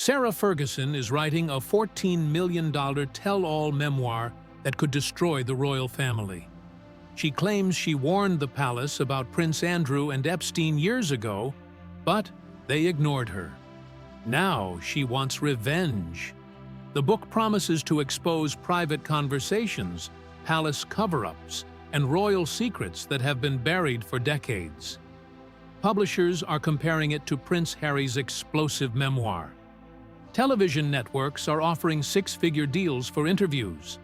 Sarah Ferguson is writing a $14 million tell-all memoir that could destroy the royal family. She claims she warned the palace about Prince Andrew and Epstein years ago, but they ignored her. Now she wants revenge. The book promises to expose private conversations, palace cover-ups, and royal secrets that have been buried for decades. Publishers are comparing it to Prince Harry's explosive memoir. Television networks are offering six-figure deals for interviews.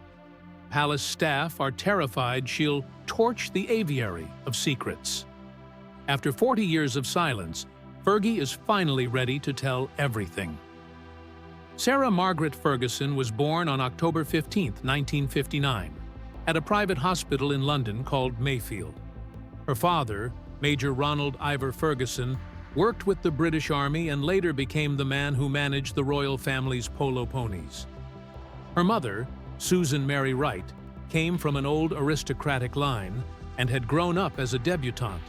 Palace staff are terrified she'll torch the aviary of secrets. After 40 years of silence, Fergie is finally ready to tell everything. Sarah Margaret Ferguson was born on October 15, 1959, at a private hospital in London called Mayfield. Her father, Major Ronald Ivor Ferguson, worked with the British Army and later became the man who managed the royal family's polo ponies. Her mother, Susan Mary Wright, came from an old aristocratic line and had grown up as a debutante.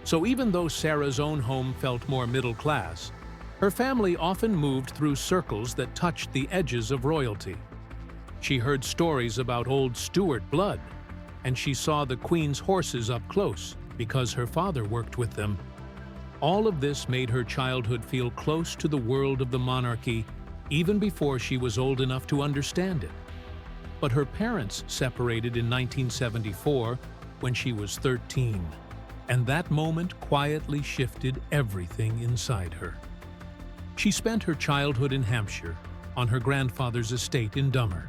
So even though Sarah's own home felt more middle class, her family often moved through circles that touched the edges of royalty. She heard stories about old Stuart blood, and she saw the Queen's horses up close because her father worked with them. All of this made her childhood feel close to the world of the monarchy even before she was old enough to understand it. But her parents separated in 1974 when she was 13, and that moment quietly shifted everything inside her. She spent her childhood in Hampshire, on her grandfather's estate in Dummer.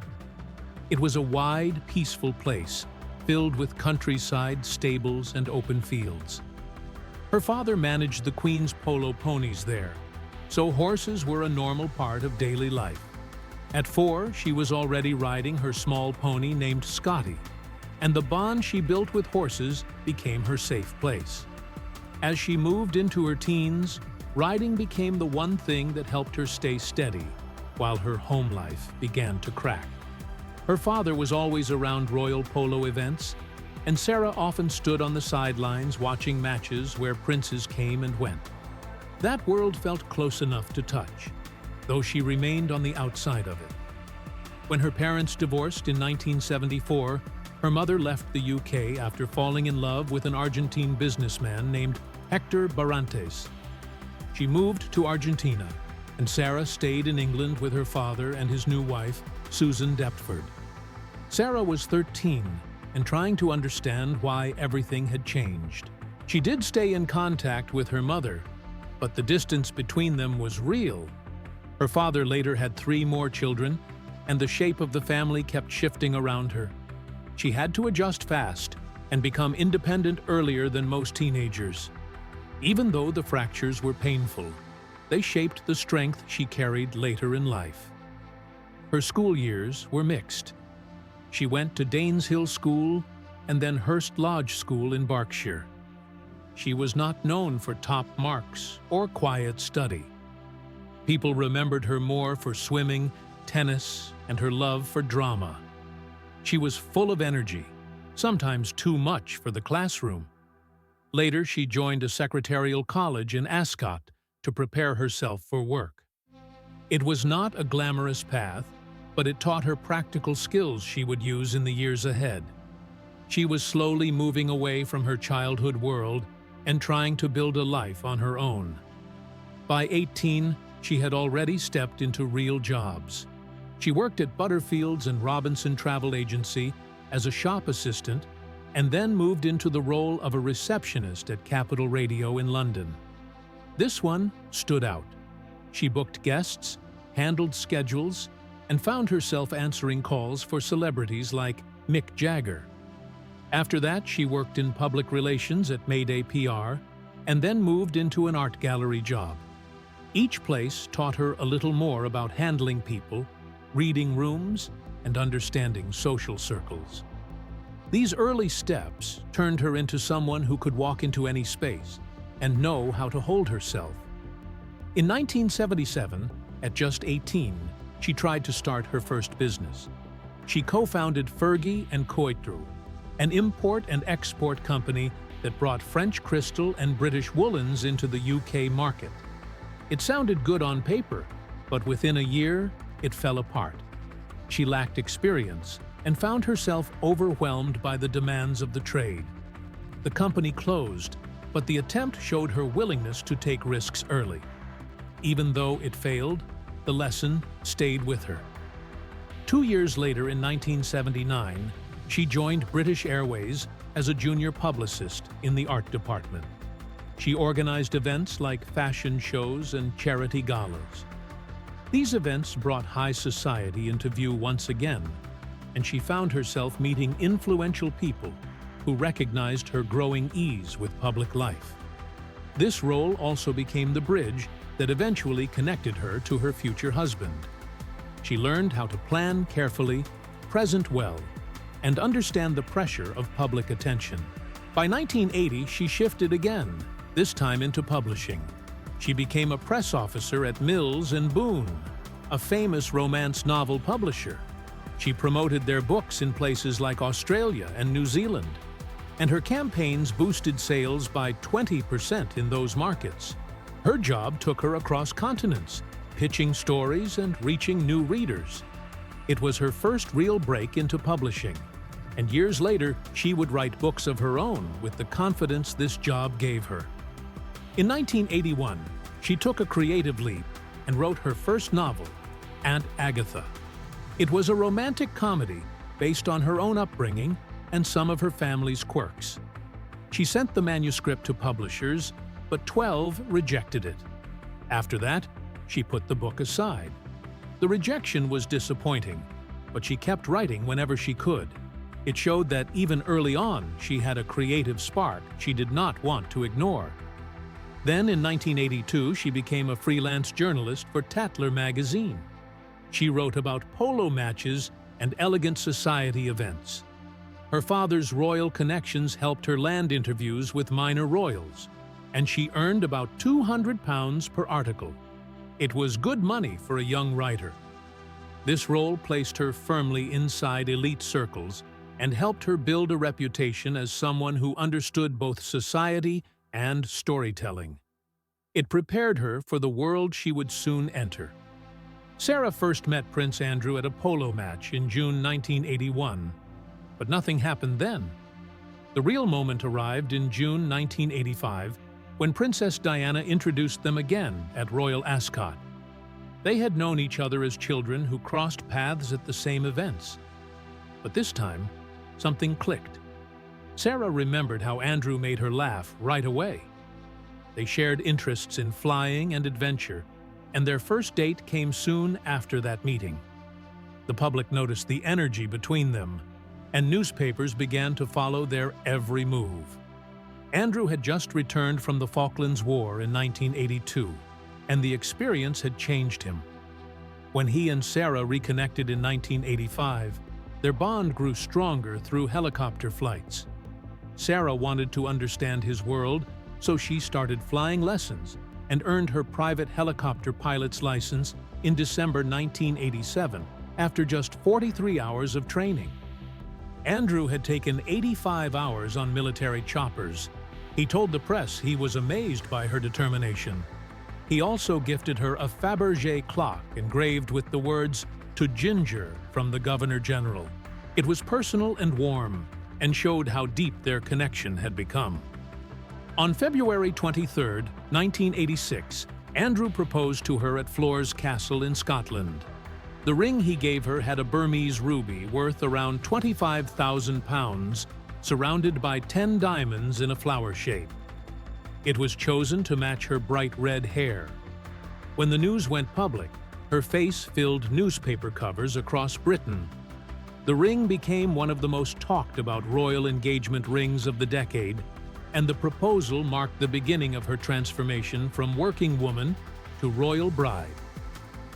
It was a wide, peaceful place, filled with countryside, stables, and open fields. Her father managed the Queen's polo ponies there, so horses were a normal part of daily life. At 4, she was already riding her small pony named Scotty, and the bond she built with horses became her safe place. As she moved into her teens, riding became the one thing that helped her stay steady, while her home life began to crack. Her father was always around royal polo events, and Sarah often stood on the sidelines watching matches where princes came and went. That world felt close enough to touch, though she remained on the outside of it. When her parents divorced in 1974, her mother left the UK after falling in love with an Argentine businessman named Hector Barrantes. She moved to Argentina, and Sarah stayed in England with her father and his new wife, Susan Deptford. Sarah was 13 and trying to understand why everything had changed. She did stay in contact with her mother, but the distance between them was real. Her father later had 3 more children, and the shape of the family kept shifting around her. She had to adjust fast and become independent earlier than most teenagers. Even though the fractures were painful, they shaped the strength she carried later in life. Her school years were mixed. She went to Daneshill School and then Hurst Lodge School in Berkshire. She was not known for top marks or quiet study. People remembered her more for swimming, tennis, and her love for drama. She was full of energy, sometimes too much for the classroom. Later, she joined a secretarial college in Ascot to prepare herself for work. It was not a glamorous path, but it taught her practical skills she would use in the years ahead. She was slowly moving away from her childhood world and trying to build a life on her own. By 18, she had already stepped into real jobs. She worked at Butterfield's and Robinson Travel Agency as a shop assistant and then moved into the role of a receptionist at Capital Radio in London. This one stood out. She booked guests, handled schedules, and found herself answering calls for celebrities like Mick Jagger. After that, she worked in public relations at Mayday PR and then moved into an art gallery job. Each place taught her a little more about handling people, reading rooms, and understanding social circles. These early steps turned her into someone who could walk into any space and know how to hold herself. In 1977, at just 18, she tried to start her first business. She co-founded Fergie and Coitru, an import and export company that brought French crystal and British woolens into the UK market. It sounded good on paper, But within a year, it fell apart. She lacked experience and found herself overwhelmed by the demands of the trade. The company closed, but the attempt showed her willingness to take risks early. Even though it failed, the lesson stayed with her. 2 years later, in 1979, she joined British Airways as a junior publicist in the art department. She organized events like fashion shows and charity galas. These events brought high society into view once again, and she found herself meeting influential people who recognized her growing ease with public life. This role also became the bridge that eventually connected her to her future husband. She learned how to plan carefully, present well, and understand the pressure of public attention. By 1980, she shifted again, this time into publishing. She became a press officer at Mills and Boon, a famous romance novel publisher. She promoted their books in places like Australia and New Zealand, and her campaigns boosted sales by 20% in those markets. Her job took her across continents, pitching stories and reaching new readers. It was her first real break into publishing, and years later, she would write books of her own with the confidence this job gave her. In 1981, she took a creative leap and wrote her first novel, Aunt Agatha. It was a romantic comedy based on her own upbringing and some of her family's quirks. She sent the manuscript to publishers, but 12 rejected it. After that, she put the book aside. The rejection was disappointing, but she kept writing whenever she could. It showed that even early on, she had a creative spark she did not want to ignore. Then, in 1982, she became a freelance journalist for Tatler magazine. She wrote about polo matches and elegant society events. Her father's royal connections helped her land interviews with minor royals, and she earned about £200 per article. It was good money for a young writer. This role placed her firmly inside elite circles and helped her build a reputation as someone who understood both society and storytelling. It prepared her for the world she would soon enter. Sarah first met Prince Andrew at a polo match in June 1981, but nothing happened then. The real moment arrived in June 1985, when Princess Diana introduced them again at Royal Ascot. They had known each other as children who crossed paths at the same events. But this time, something clicked. Sarah remembered how Andrew made her laugh right away. They shared interests in flying and adventure, and their first date came soon after that meeting. The public noticed the energy between them, and newspapers began to follow their every move. Andrew had just returned from the Falklands War in 1982, and the experience had changed him. When he and Sarah reconnected in 1985, their bond grew stronger through helicopter flights. Sarah wanted to understand his world, so she started flying lessons and earned her private helicopter pilot's license in December 1987, after just 43 hours of training. Andrew had taken 85 hours on military choppers. He told the press he was amazed by her determination. He also gifted her a Fabergé clock engraved with the words, "To Ginger," from the Governor General. It was personal and warm, and showed how deep their connection had become. On February 23, 1986, Andrew proposed to her at Flore's Castle in Scotland. The ring he gave her had a Burmese ruby worth around £25,000, surrounded by 10 diamonds in a flower shape. It was chosen to match her bright red hair. When the news went public, her face filled newspaper covers across Britain. The ring became one of the most talked about royal engagement rings of the decade, and the proposal marked the beginning of her transformation from working woman to royal bride.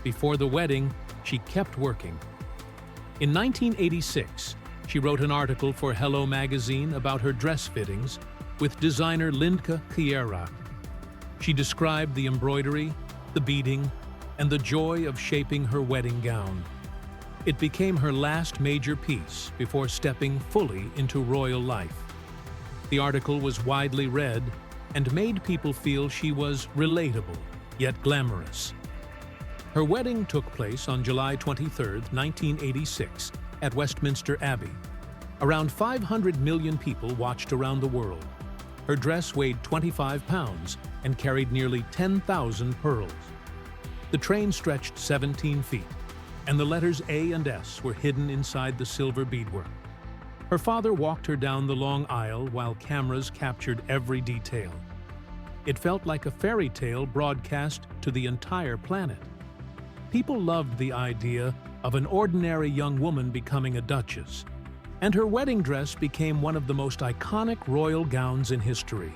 Before the wedding, she kept working. In 1986, she wrote an article for Hello magazine about her dress fittings with designer Linka Kiera. She described the embroidery, the beading, and the joy of shaping her wedding gown. It became her last major piece before stepping fully into royal life. The article was widely read and made people feel she was relatable, yet glamorous. Her wedding took place on July 23, 1986, at Westminster Abbey. Around 500 million people watched around the world. Her dress weighed 25 pounds and carried nearly 10,000 pearls. The train stretched 17 feet, and the letters A and S were hidden inside the silver beadwork. Her father walked her down the long aisle while cameras captured every detail. It felt like a fairy tale broadcast to the entire planet. People loved the idea of an ordinary young woman becoming a duchess, and her wedding dress became one of the most iconic royal gowns in history.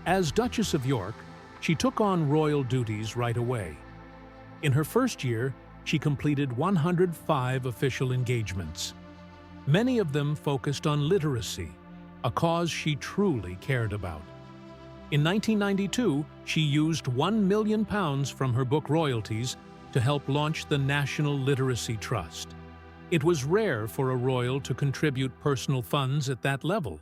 As Duchess of York, she took on royal duties right away. In her first year, she completed 105 official engagements. Many of them focused on literacy, a cause she truly cared about. In 1992, she used £1 million from her book royalties to help launch the National Literacy Trust. It was rare for a royal to contribute personal funds at that level.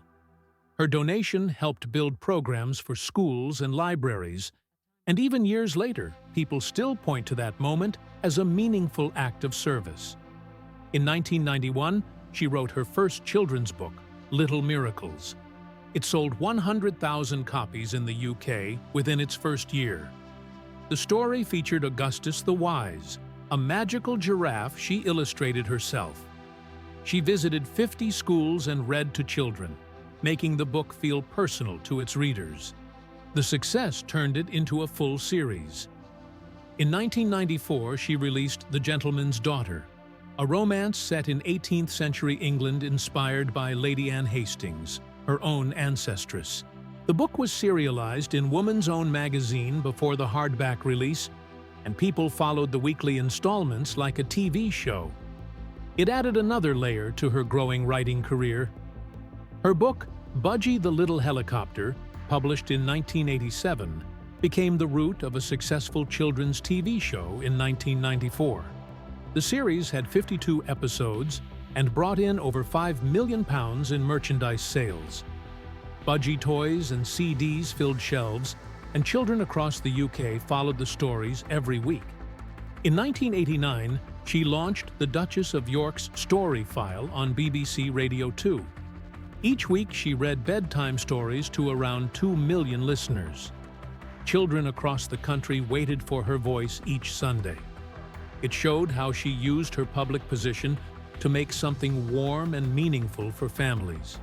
Her donation helped build programs for schools and libraries, and even years later, people still point to that moment as a meaningful act of service. In 1991, she wrote her first children's book, Little Miracles. It sold 100,000 copies in the UK within its first year. The story featured Augustus the Wise, a magical giraffe she illustrated herself. She visited 50 schools and read to children, making the book feel personal to its readers. The success turned it into a full series. In 1994, she released The Gentleman's Daughter, a romance set in 18th century England inspired by Lady Anne Hastings, her own ancestress. The book was serialized in Woman's Own magazine before the hardback release, and people followed the weekly installments like a TV show. It added another layer to her growing writing career. Her book, Budgie the Little Helicopter, published in 1987, became the root of a successful children's TV show in 1994. The series had 52 episodes and brought in over £5 million in merchandise sales. Budgie toys and CDs filled shelves, and children across the UK followed the stories every week. In 1989, she launched the Duchess of York's Story File on BBC Radio 2. Each week she read bedtime stories to around 2 million listeners. Children across the country waited for her voice each Sunday. It showed how she used her public position to make something warm and meaningful for families.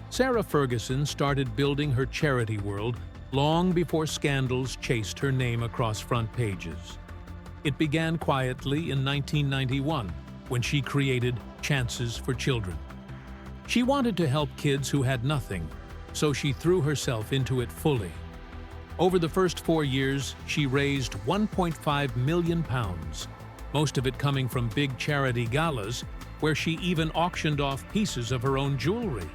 Sarah Ferguson started building her charity world long before scandals chased her name across front pages. It began quietly in 1991, when she created Chances for Children. She wanted to help kids who had nothing, so she threw herself into it fully. Over the first 4 years, she raised £1.5 million, most of it coming from big charity galas, where she even auctioned off pieces of her own jewelry.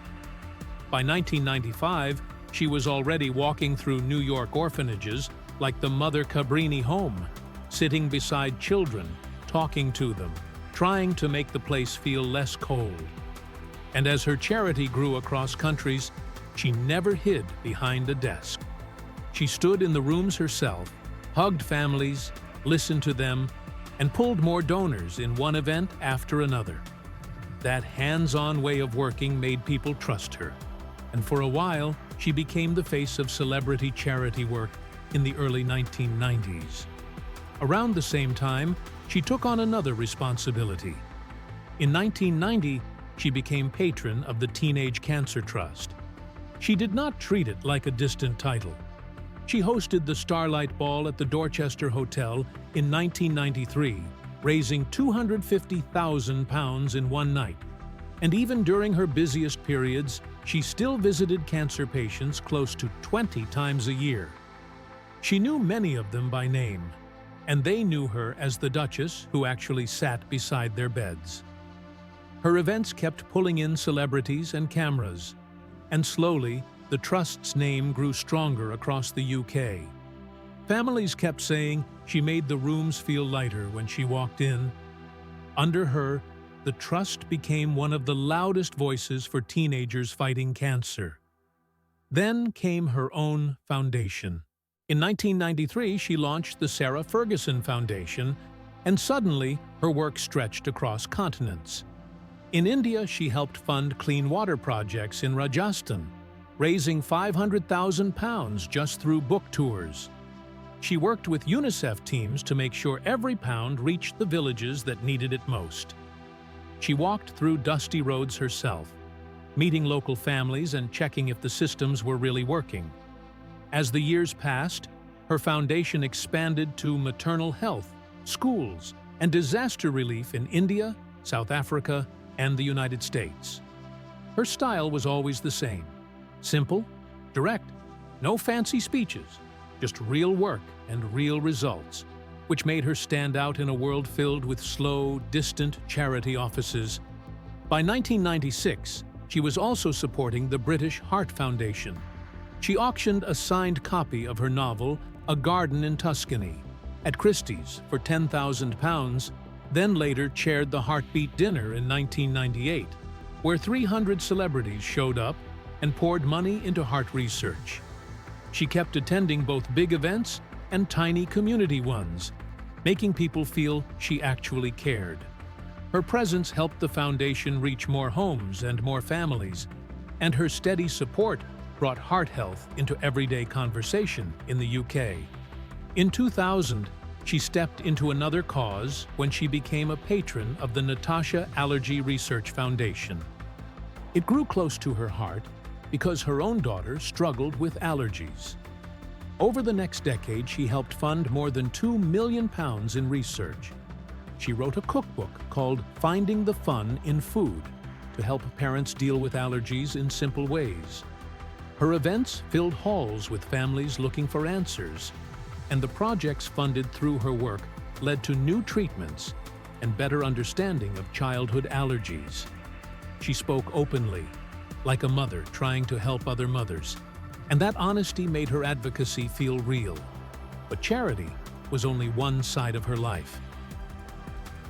By 1995, she was already walking through New York orphanages like the Mother Cabrini home, sitting beside children, talking to them, trying to make the place feel less cold. And as her charity grew across countries, she never hid behind a desk. She stood in the rooms herself, hugged families, listened to them, and pulled more donors in one event after another. That hands-on way of working made people trust her, and for a while, she became the face of celebrity charity work in the early 1990s. Around the same time, she took on another responsibility. In 1990, she became patron of the Teenage Cancer Trust. She did not treat it like a distant title. She hosted the Starlight Ball at the Dorchester Hotel in 1993, raising £250,000 in one night. And even during her busiest periods, she still visited cancer patients close to 20 times a year. She knew many of them by name, and they knew her as the Duchess who actually sat beside their beds. Her events kept pulling in celebrities and cameras, and slowly, the Trust's name grew stronger across the UK. Families kept saying she made the rooms feel lighter when she walked in. Under her, the Trust became one of the loudest voices for teenagers fighting cancer. Then came her own foundation. In 1993, she launched the Sarah Ferguson Foundation, and suddenly her work stretched across continents. In India, she helped fund clean water projects in Rajasthan, raising £500,000 just through book tours. She worked with UNICEF teams to make sure every pound reached the villages that needed it most. She walked through dusty roads herself, meeting local families and checking if the systems were really working. As the years passed, her foundation expanded to maternal health, schools, and disaster relief in India, South Africa, and the United States. Her style was always the same: simple, direct, no fancy speeches, just real work and real results, which made her stand out in a world filled with slow, distant charity offices. By 1996, she was also supporting the British Heart Foundation. She auctioned a signed copy of her novel, A Garden in Tuscany, at Christie's for £10,000, then later chaired the Heartbeat Dinner in 1998, where 300 celebrities showed up and poured money into heart research. She kept attending both big events and tiny community ones, making people feel she actually cared. Her presence helped the foundation reach more homes and more families, and her steady support brought heart health into everyday conversation in the UK. In 2000, she stepped into another cause when she became a patron of the Natasha Allergy Research Foundation. It grew close to her heart because her own daughter struggled with allergies. Over the next decade, she helped fund more than £2 million in research. She wrote a cookbook called Finding the Fun in Food to help parents deal with allergies in simple ways. Her events filled halls with families looking for answers, and the projects funded through her work led to new treatments and better understanding of childhood allergies. She spoke openly, like a mother trying to help other mothers, and that honesty made her advocacy feel real. But charity was only one side of her life.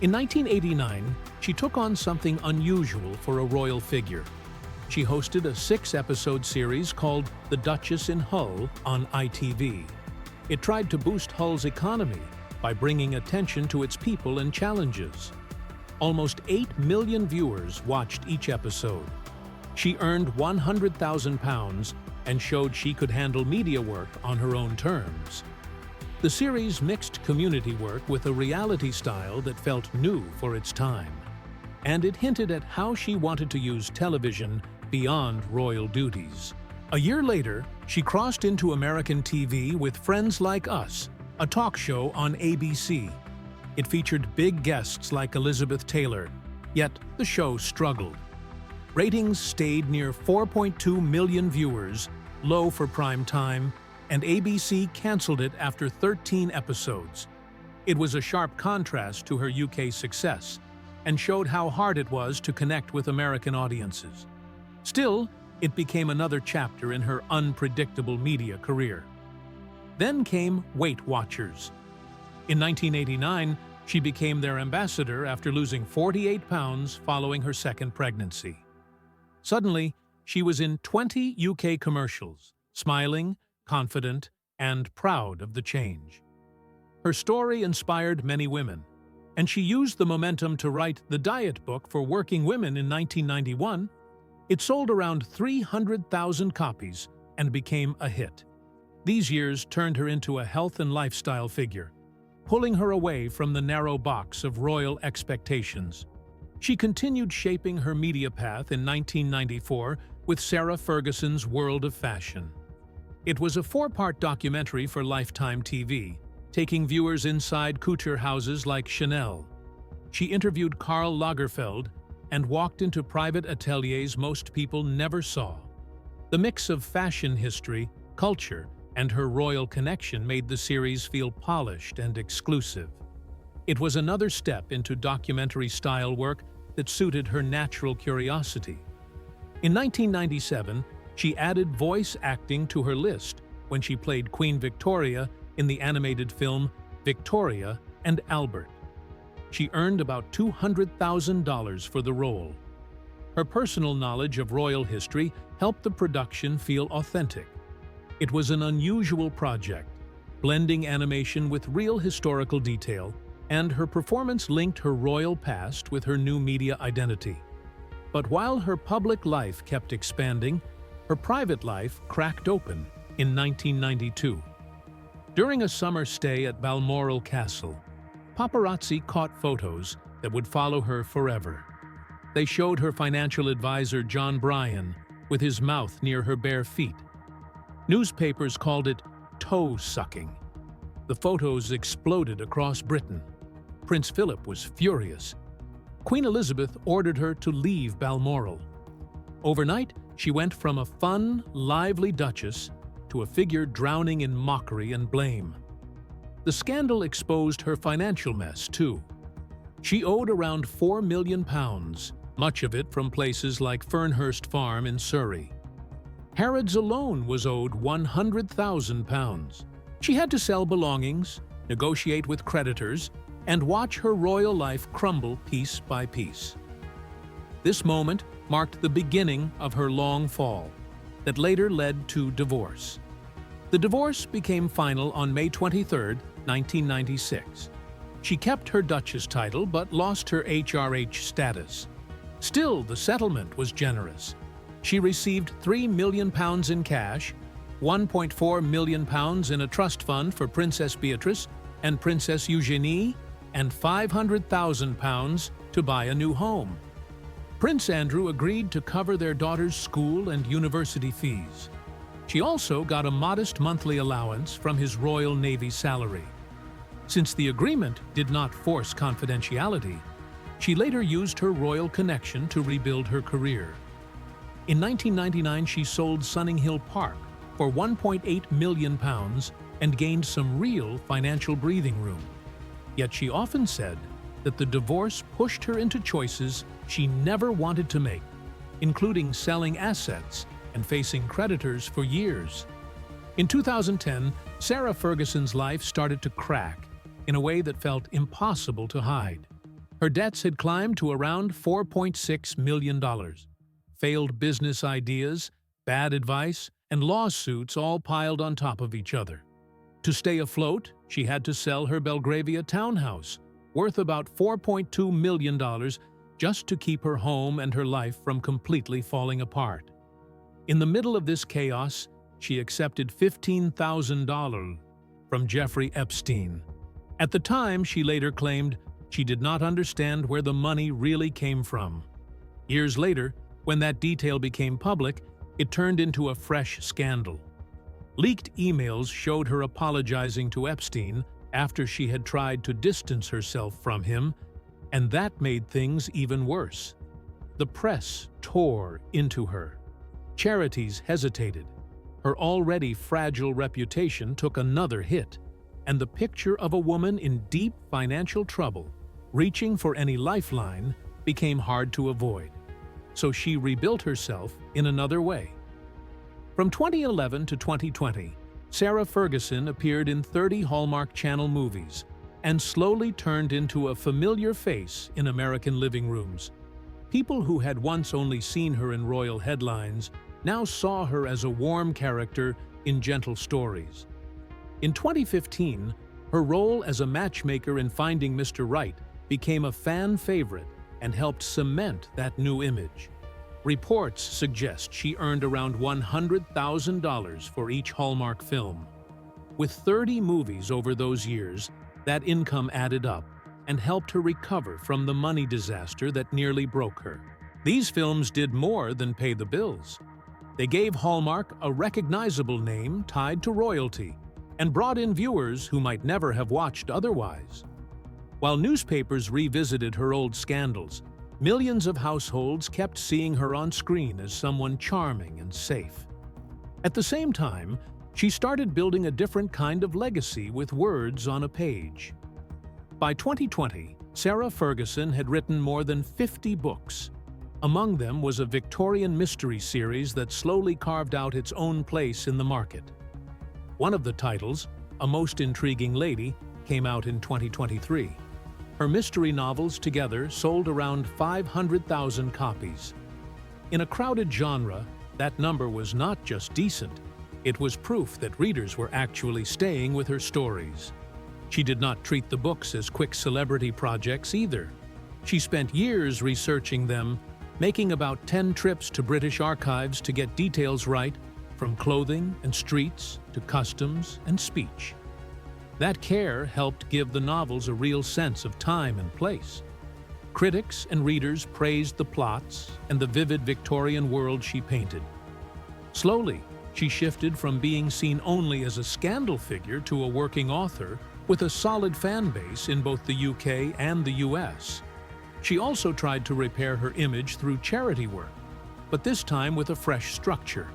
In 1989, she took on something unusual for a royal figure. She hosted a 6-episode series called The Duchess in Hull on ITV. It tried to boost Hull's economy by bringing attention to its people and challenges. Almost 8 million viewers watched each episode. She earned £100,000 and showed she could handle media work on her own terms. The series mixed community work with a reality style that felt new for its time, and it hinted at how she wanted to use television beyond royal duties. A year later, she crossed into American TV with Friends Like Us, a talk show on ABC. It featured big guests like Elizabeth Taylor, yet the show struggled. Ratings stayed near 4.2 million viewers, low for prime time, and ABC canceled it after 13 episodes. It was a sharp contrast to her UK success and showed how hard it was to connect with American audiences. Still, it became another chapter in her unpredictable media career. Then came Weight Watchers. In 1989, she became their ambassador after losing 48 pounds following her second pregnancy. Suddenly, she was in 20 UK commercials, smiling, confident, and proud of the change. Her story inspired many women, and she used the momentum to write the diet book for working women in 1991. It sold around 300,000 copies and became a hit. These years turned her into a health and lifestyle figure, pulling her away from the narrow box of royal expectations. She continued shaping her media path in 1994 with Sarah Ferguson's World of Fashion. It was a 4-part documentary for Lifetime TV, taking viewers inside couture houses like Chanel. She interviewed Karl Lagerfeld and walked into private ateliers most people never saw. The mix of fashion history, culture, and her royal connection made the series feel polished and exclusive. It was another step into documentary-style work that suited her natural curiosity. In 1997, she added voice acting to her list when she played Queen Victoria in the animated film Victoria and Albert. She earned about $200,000 for the role. Her personal knowledge of royal history helped the production feel authentic. It was an unusual project, blending animation with real historical detail, and her performance linked her royal past with her new media identity. But while her public life kept expanding, her private life cracked open in 1992. During a summer stay at Balmoral Castle, paparazzi caught photos that would follow her forever. They showed her financial advisor John Bryan with his mouth near her bare feet. Newspapers called it toe-sucking. The photos exploded across Britain. Prince Philip was furious. Queen Elizabeth ordered her to leave Balmoral. Overnight, she went from a fun, lively duchess to a figure drowning in mockery and blame. The scandal exposed her financial mess, too. She owed around £4 million, much of it from places like Fernhurst Farm in Surrey. Harrods alone was owed £100,000. She had to sell belongings, negotiate with creditors, and watch her royal life crumble piece by piece. This moment marked the beginning of her long fall that later led to divorce. The divorce became final on May 23, 1996. She kept her Duchess title but lost her HRH status. Still, the settlement was generous. She received £3 million in cash, £1.4 million in a trust fund for Princess Beatrice and Princess Eugenie, and £500,000 to buy a new home. Prince Andrew agreed to cover their daughter's school and university fees. She also got a modest monthly allowance from his Royal Navy salary. Since the agreement did not force confidentiality, she later used her royal connection to rebuild her career. In 1999, she sold Sunninghill Park for £1.8 million and gained some real financial breathing room. Yet she often said that the divorce pushed her into choices she never wanted to make, including selling assets and facing creditors for years. In 2010, Sarah Ferguson's life started to crack in a way that felt impossible to hide. Her debts had climbed to around $4.6 million. Failed business ideas, bad advice, and lawsuits all piled on top of each other. To stay afloat, she had to sell her Belgravia townhouse, worth about $4.2 million, just to keep her home and her life from completely falling apart. In the middle of this chaos, she accepted $15,000 from Jeffrey Epstein. At the time, she later claimed she did not understand where the money really came from. Years later, when that detail became public, it turned into a fresh scandal. Leaked emails showed her apologizing to Epstein after she had tried to distance herself from him, and that made things even worse. The press tore into her. Charities hesitated. Her already fragile reputation took another hit, and the picture of a woman in deep financial trouble, reaching for any lifeline, became hard to avoid. So she rebuilt herself in another way. From 2011 to 2020, Sarah Ferguson appeared in 30 Hallmark Channel movies and slowly turned into a familiar face in American living rooms. People who had once only seen her in royal headlines now saw her as a warm character in gentle stories. In 2015, her role as a matchmaker in Finding Mr. Right became a fan favorite and helped cement that new image. Reports suggest she earned around $100,000 for each Hallmark film. With 30 movies over those years, that income added up and helped her recover from the money disaster that nearly broke her. These films did more than pay the bills. They gave Hallmark a recognizable name tied to royalty and brought in viewers who might never have watched otherwise. While newspapers revisited her old scandals, millions of households kept seeing her on screen as someone charming and safe. At the same time, she started building a different kind of legacy with words on a page. By 2020, Sarah Ferguson had written more than 50 books. Among them was a Victorian mystery series that slowly carved out its own place in the market. One of the titles, A Most Intriguing Lady, came out in 2023. Her mystery novels together sold around 500,000 copies. In a crowded genre, that number was not just decent, It was proof that readers were actually staying with her stories. She did not treat the books as quick celebrity projects either. She spent years researching them, making about 10 trips to British archives to get details right, from clothing and streets to customs and speech. That care helped give the novels a real sense of time and place. Critics and readers praised the plots and the vivid Victorian world she painted. Slowly, she shifted from being seen only as a scandal figure to a working author with a solid fan base in both the UK and the US. She also tried to repair her image through charity work, but this time with a fresh structure.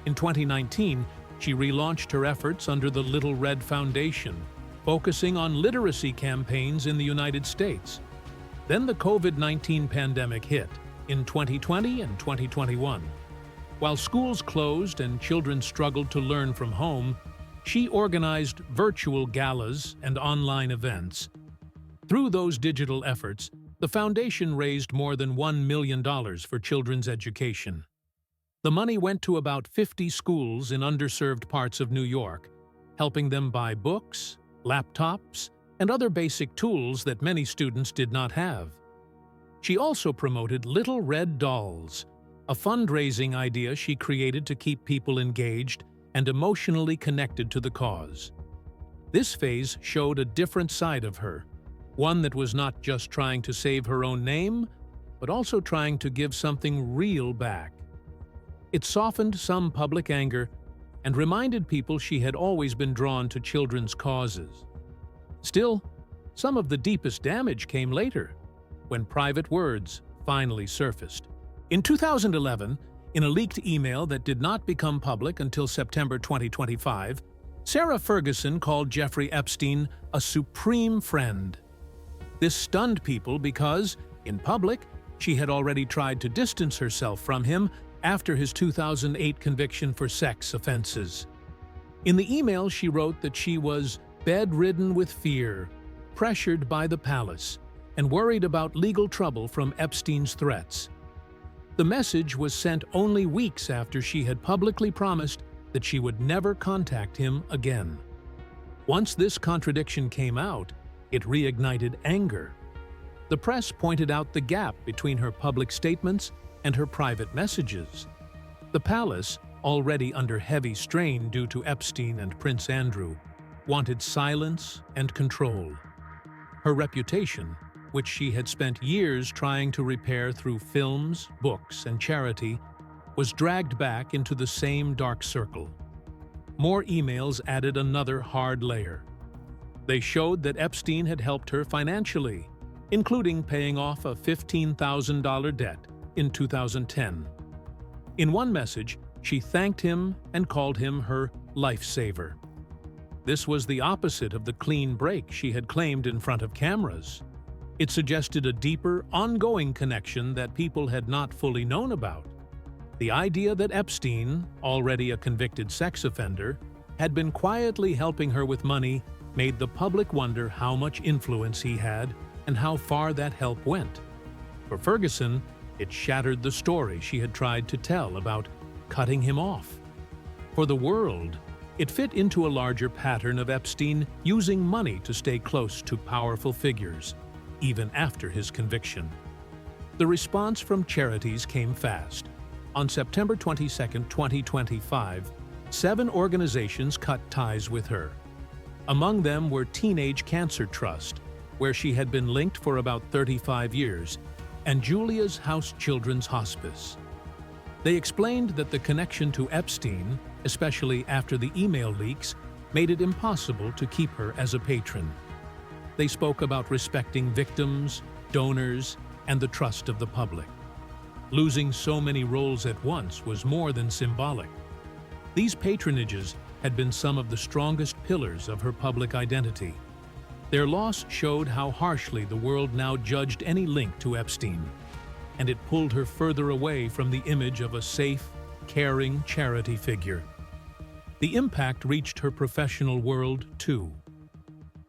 In 2019, she relaunched her efforts under the Little Red Foundation, focusing on literacy campaigns in the United States. Then the COVID-19 pandemic hit in 2020 and 2021. While schools closed and children struggled to learn from home, she organized virtual galas and online events. Through those digital efforts, the foundation raised more than $1 million for children's education. The money went to about 50 schools in underserved parts of New York, helping them buy books, laptops, and other basic tools that many students did not have. She also promoted Little Red Dolls, a fundraising idea she created to keep people engaged and emotionally connected to the cause. This phase showed a different side of her, one that was not just trying to save her own name, but also trying to give something real back. It softened some public anger and reminded people she had always been drawn to children's causes. Still, some of the deepest damage came later, when private words finally surfaced. In 2011, in a leaked email that did not become public until September 2025, Sarah Ferguson called Jeffrey Epstein a supreme friend. This stunned people because, in public, she had already tried to distance herself from him after his 2008 conviction for sex offenses. In the email, she wrote that she was bedridden with fear, pressured by the palace, and worried about legal trouble from Epstein's threats. The message was sent only weeks after she had publicly promised that she would never contact him again. Once this contradiction came out, it reignited anger. The press pointed out the gap between her public statements and her private messages. The palace, already under heavy strain due to Epstein and Prince Andrew, wanted silence and control. Her reputation, which she had spent years trying to repair through films, books, and charity, was dragged back into the same dark circle. More emails added another hard layer. They showed that Epstein had helped her financially, including paying off a $15,000 debt in 2010. In one message, she thanked him and called him her lifesaver. This was the opposite of the clean break she had claimed in front of cameras. It suggested a deeper, ongoing connection that people had not fully known about. The idea that Epstein, already a convicted sex offender, had been quietly helping her with money made the public wonder how much influence he had and how far that help went. For Ferguson, it shattered the story she had tried to tell about cutting him off. For the world, it fit into a larger pattern of Epstein using money to stay close to powerful figures, even after his conviction. The response from charities came fast. On September 22, 2025, 7 organizations cut ties with her. Among them were Teenage Cancer Trust, where she had been linked for about 35 years, and Julia's House Children's Hospice. They explained that the connection to Epstein, especially after the email leaks, made it impossible to keep her as a patron. They spoke about respecting victims, donors, and the trust of the public. Losing so many roles at once was more than symbolic. These patronages had been some of the strongest pillars of her public identity. Their loss showed how harshly the world now judged any link to Epstein, and it pulled her further away from the image of a safe, caring charity figure. The impact reached her professional world, too.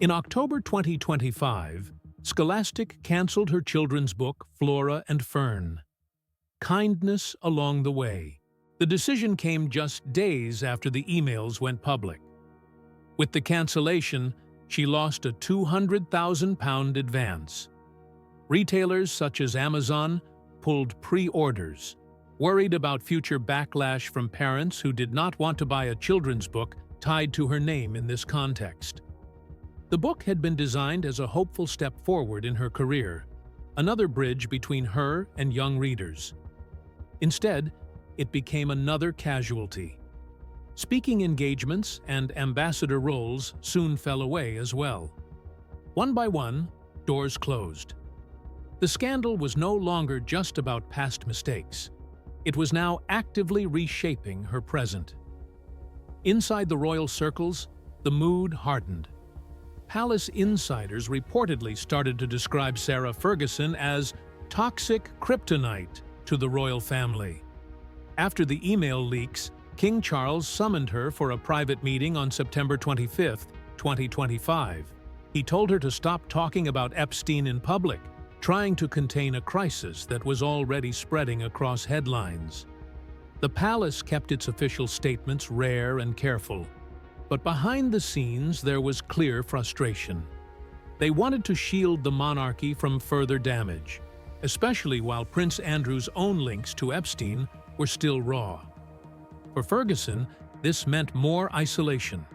In October 2025, Scholastic canceled her children's book, Flora and Fern. Kindness Along the Way, The decision came just days after the emails went public. With the cancellation, she lost a £200,000 advance. Retailers such as Amazon pulled pre-orders, worried about future backlash from parents who did not want to buy a children's book tied to her name in this context. The book had been designed as a hopeful step forward in her career, another bridge between her and young readers. Instead, it became another casualty. Speaking engagements and ambassador roles soon fell away as well. One by one, doors closed. The scandal was no longer just about past mistakes. It was now actively reshaping her present. Inside the royal circles, the mood hardened. Palace insiders reportedly started to describe Sarah Ferguson as toxic kryptonite to the royal family. After the email leaks, King Charles summoned her for a private meeting on September 25, 2025. He told her to stop talking about Epstein in public, trying to contain a crisis that was already spreading across headlines. The palace kept its official statements rare and careful, but behind the scenes there was clear frustration. They wanted to shield the monarchy from further damage, especially while Prince Andrew's own links to Epstein were still raw. For Ferguson, this meant more isolation.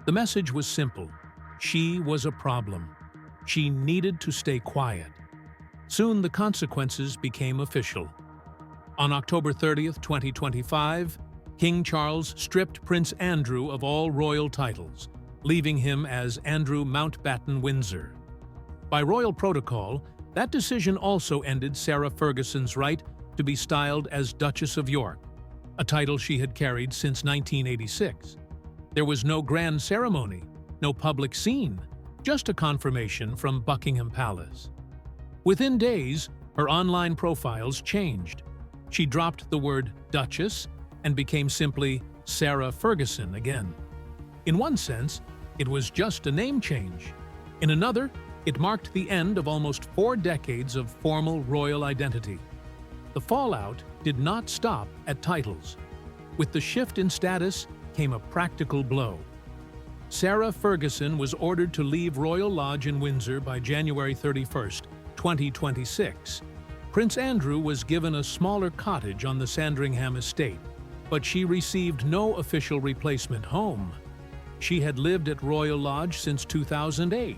The message was simple: she was a problem. She needed to stay quiet. Soon the consequences became official. On October 30, 2025, King Charles stripped Prince Andrew of all royal titles, leaving him as Andrew Mountbatten Windsor. By royal protocol, that decision also ended Sarah Ferguson's right to be styled as Duchess of York, a title she had carried since 1986. There was no grand ceremony, no public scene, just a confirmation from Buckingham Palace. Within days, her online profiles changed. She dropped the word Duchess and became simply Sarah Ferguson again. In one sense, it was just a name change. In another, it marked the end of almost 4 decades of formal royal identity. The fallout did not stop at titles. With the shift in status came a practical blow. Sarah Ferguson was ordered to leave Royal Lodge in Windsor by January 31, 2026. Prince Andrew was given a smaller cottage on the Sandringham estate, but she received no official replacement home. She had lived at Royal Lodge since 2008,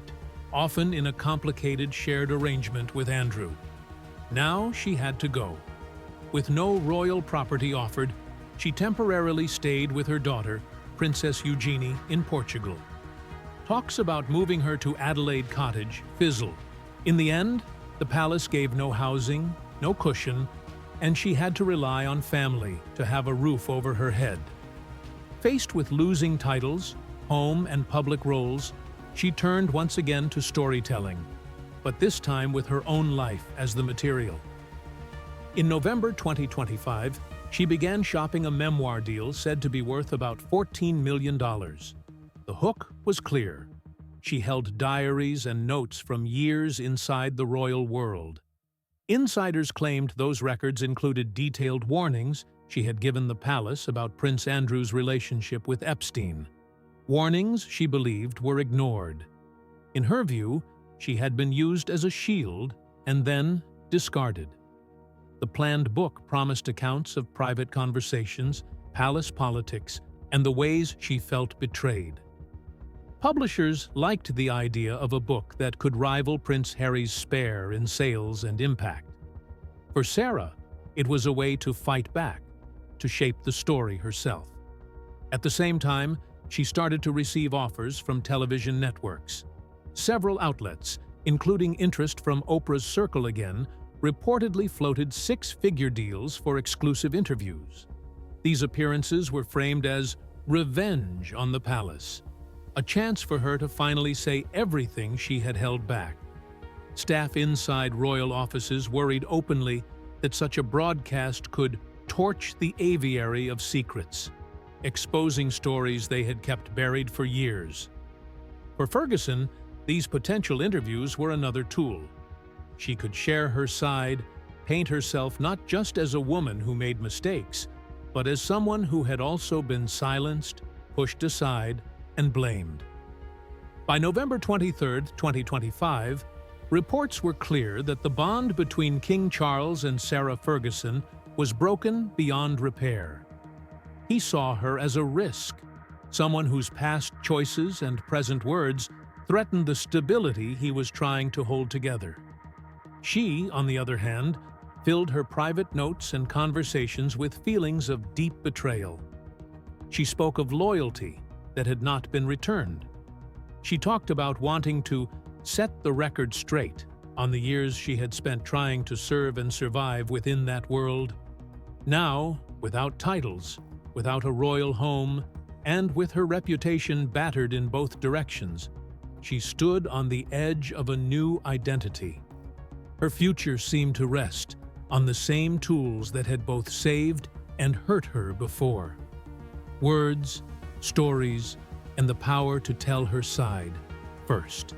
often in a complicated shared arrangement with Andrew. Now she had to go. With no royal property offered, she temporarily stayed with her daughter, Princess Eugenie, in Portugal. Talks about moving her to Adelaide Cottage fizzled. In the end, the palace gave no housing, no cushion, and she had to rely on family to have a roof over her head. Faced with losing titles, home, and public roles, she turned once again to storytelling, but this time with her own life as the material. In November 2025, she began shopping a memoir deal said to be worth about $14 million. The hook was clear. She held diaries and notes from years inside the royal world. Insiders claimed those records included detailed warnings she had given the palace about Prince Andrew's relationship with Epstein. Warnings she believed were ignored. In her view, she had been used as a shield and then discarded. The planned book promised accounts of private conversations, palace politics, and the ways she felt betrayed. Publishers liked the idea of a book that could rival Prince Harry's Spare in sales and impact. For Sarah, it was a way to fight back, to shape the story herself. At the same time, she started to receive offers from television networks. Several outlets, including interest from Oprah's Circle Again, reportedly floated 6-figure deals for exclusive interviews. These appearances were framed as revenge on the palace, a chance for her to finally say everything she had held back. Staff inside royal offices worried openly that such a broadcast could torch the aviary of secrets, exposing stories they had kept buried for years. For Ferguson, these potential interviews were another tool. She could share her side, paint herself not just as a woman who made mistakes, but as someone who had also been silenced, pushed aside, and blamed. By November 23, 2025, reports were clear that the bond between King Charles and Sarah Ferguson was broken beyond repair. He saw her as a risk, someone whose past choices and present words threatened the stability he was trying to hold together. She, on the other hand, filled her private notes and conversations with feelings of deep betrayal. She spoke of loyalty that had not been returned. She talked about wanting to set the record straight on the years she had spent trying to serve and survive within that world. Now, without titles, without a royal home, and with her reputation battered in both directions, she stood on the edge of a new identity. Her future seemed to rest on the same tools that had both saved and hurt her before: words, stories, and the power to tell her side first.